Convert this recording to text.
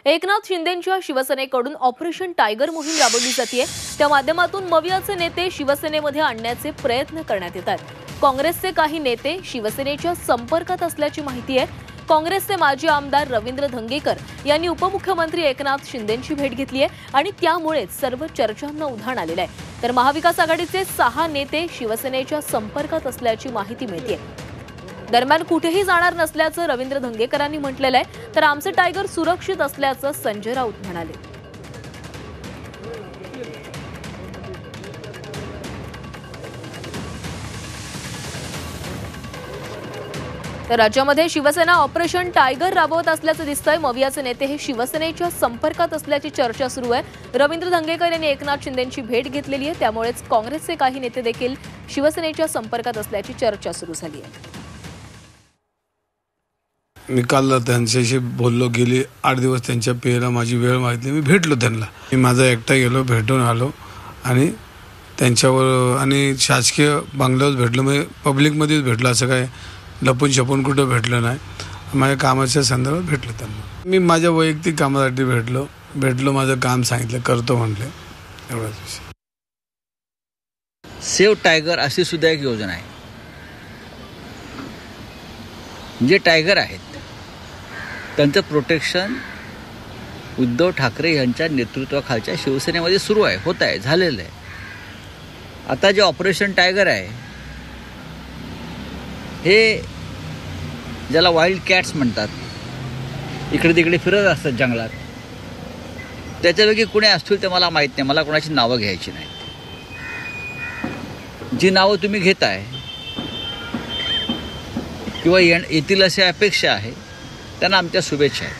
एकनाथ शिंदेंच्या शिवसेनेकडून operation tiger मोहीम राबवली जाते। त्या माध्यमातून मवियाचे नेते शिवसेनेमध्ये आणण्याचे प्रयत्न करण्यात येतात। काँग्रेसचे काही नेते शिवसेनेच्या संपर्कात असल्याची माहिती आहे। काँग्रेसचे माजी आमदार रवींद्र धंगेकर यांनी उपमुख्यमंत्री एकनाथ शिंदेंची भेट घेतली आहे आणि त्यामुळेच सर्व चर्चांना उधाण आलेलं आहे। तर महाविकास आघाडीचे 6 नेते शिवसेनेच्या संपर्कात असल्याची माहिती मिळते। दरम्यान कुठेही जाणार नसल्याचं रवींद्र धंगेकरांनी म्हटलेलं आहे। तर आमचे टायगर सुरक्षित असल्याचं संजय राऊत म्हणाले। तर राज्यामध्ये शिवसेना ऑपरेशन टायगर राबवत असल्याचं दिसतंय। मवियाचे नेते हे शिवसेनेच्या संपर्कात असल्याची चर्चा सुरू आहे। रवींद्र धंगेकर यांनी एकनाथ शिंदेंची भेट घेतलेली आहे, त्यामुळेच काँग्रेसचे काही नेते देखील शिवसेनेच्या संपर्कात असल्याची चर्चा सुरू झाली आहे। मी काल त्यांच्याशी बोललो, गेली 8 दिवस त्यांच्या पेला माझी वेळ मागितली। मी भेटलो त्यांना, मी माझा एकटा गेलो, भेटून आलो आणि त्यांच्यावर आणि शासकीय बंगल्यावर भेटलो, मी पब्लिकमध्येच भेटलो, असं काय लपून छपून कुठं भेटलं नाही। माझ्या कामाच्या संदर्भात भेटलो त्यांना। मी माझ्या वैयक्तिक कामासाठी भेटलो माझं काम सांगितलं, करतो म्हटले, एवढाच विषय। सेव्ह टायगर अशी सुद्धा एक योजना आहे। जे टायगर आहेत त्यांचं प्रोटेक्शन उद्धव ठाकरे यांच्या नेतृत्वाखालच्या शिवसेनेमध्ये सुरू आहे, होत आहे, झालेलं आहे। आता जे ऑपरेशन टायगर आहे हे ज्याला वाईल्ड कॅट्स म्हणतात, इकडे तिकडे फिरत असतात जंगलात, त्याच्यापैकी कुणी असतील ते मला माहीत नाही, मला कोणाची नावं घ्यायची नाहीत। जी नावं तुम्ही घेताय किंवा येतील अशी अपेक्षा आहे त्यांना आमच्या शुभेच्छा आहेत।